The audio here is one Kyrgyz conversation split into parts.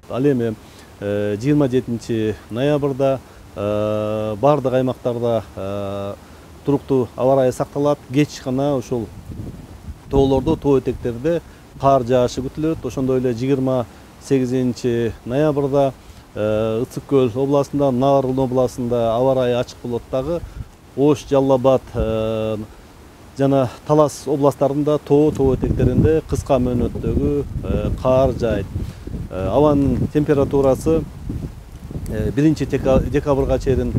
Ал эми 27 ноябрда бардык аймактарда туруктуу аба ырайы сакталат. Кеч гана ушул тоолордо, тоо этектерде кар жаашы күтүлөт. Ошондой эле 28 ноябрда Ысык Көл областында, Нарын областында аба ырайы ачык болот дагы. Ош, Жалал-Абад жана Талас областтарында тоо этектеринде кыска мөөнөттөгү кар жаайт. Абанын температурасы 1-декабрга чейин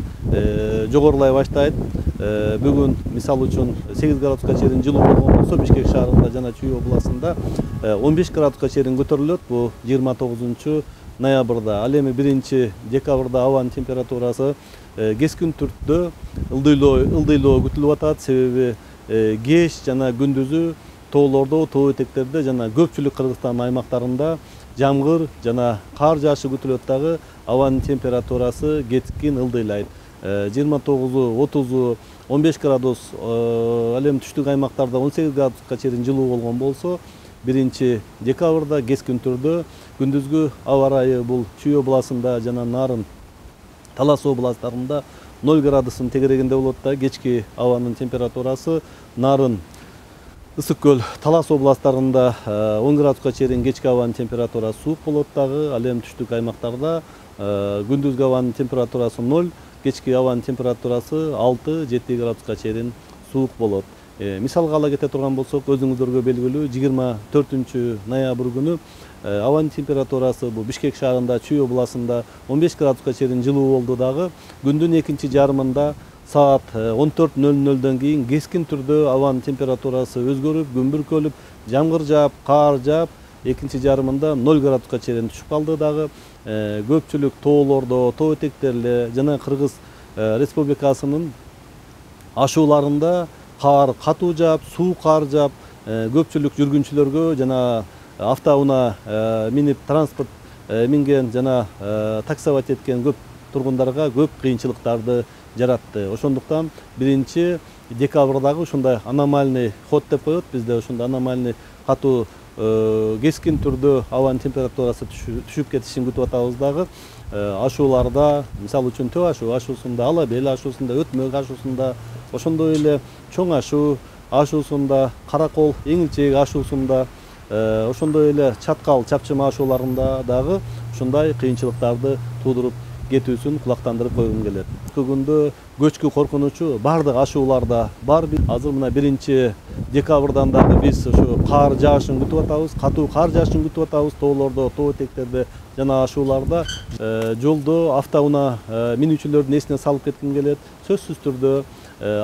жогорулай баштайт. Бүгүн мисалы үчүн 8 градуска чейин жылуу болгон болсо, Бишкек шаарында жана Чүй областында 15 градуска чейин көтөрүлөт. Бул 29 ноябрда. Ал эми 1-декабрда абанын температурасы кескин түрдө ылдыйлоо күтүлүп атат. Себеби кеч жана күндүзү тоолордо, тоо этектерде жана көпчүлүк Кыргызстан аймактарында жамгыр жана кар жаашы күтүлөт дагы. Абанын температурасы кескин ылдыйлайт. 29-30, 15 градус, ал эми түштүк аймактарда 18 градуска чейин жылуу болгон болсо, 1-декабрда кескин түрдө күндүзгү аба ырайы бул Чүй областында жана Нарын, Талас областтарында 0 градустун тегерегинде болот да. Кечки абанын температурасы Нарын, Ысык Көл, Талас областтарында 10 градуска чейин кечки абанын температурасы суук болот дагы. Ал эми түштүк аймактарда күндүзгү абанын температурасы 0, кечки абанын температурасы 6-7 градуска чейин суук болот. Мисалга ала кете турган болсок, өзүңүздөргө белгилүү 24-ноябрь күнү абанын температурасы бул Бишкек шаарында, Чүй областында 15 градуска чейин жылуу болду дагы. Күндүн экинчи жарымында саат 14:00дөн кийин кескин түрдө абанын температурасы өзгөрүп, күн бүркөлүп, жамгыр жаап, кар жаап, экинчи жарымында 0 градуска чейин түшүп калды дагы. Көпчүлүк тоолордо, тоо этектерде жана Кыргыз Республикасынын ашууларында кар катуу жаап, суук кар жаап, көпчүлүк жүргүнчүлөргө жана автоунаа минип транспорт минген жана таксовать эткен көп тургундарга көп кыйынчылыктарды жаратты. Ошондуктан 1-декабрдагы ушундай аномальный ход деп коет. Бизде ушундай аномальный катуу кескин түрдө абанын температурасы түшүп кетишин күтүп атабыз дагы. Ашууларда, мисалы үчүн Төө ашуусунда, Ала бел ашуусунда, Өтмөк ашуусунда, ошондой эле Чоң ашуусунда, Каракол, Эңилчек ашуусунда, ошондой эле Чаткал, Чапчым ашууларында дагы ушундай кыйынчылыктарды туудуруп кетүүсүн кулактандырып койгум келет. Күндө көчкү коркунучу бардык ашууларда бар. Азыр мына 1-декабрдан дагы биз ушу кар жаашын күтүп атабыз, катуу кар жаашын күтүп атабыз. Тоолордо, тоо этектерде жана ашууларда жолдо автоунаа минүүчүлөрдүн эсине салып кетким келет. Сөзсүз түрдө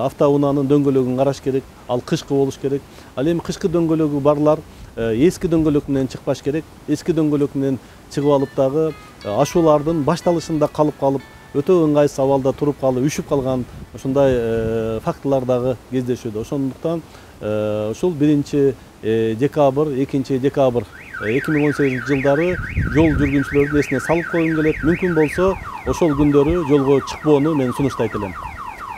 автоунаанын дөңгөлөгүн караш керек. Ал кышкы болуш керек. Ал эми кышкы дөңгөлөгү барлар эски дөңгөлөк менен чыкпаш керек. Эски дөңгөлөк менен чыгып алып дагы ашуулардын башталышында калып, өтө ыңгайсыз абалда туруп калып, үшүп калган ушундай фактылар дагы кездешүүдө. Ошондуктан ушул 1-декабрь, 2-декабрь 2018 жылдары жол жүргүнчүлөрдүн эсине салып койгум келет. Мүмкүн болсо ошол күндөрү жолго чыкпоону мен сунуштайт элем.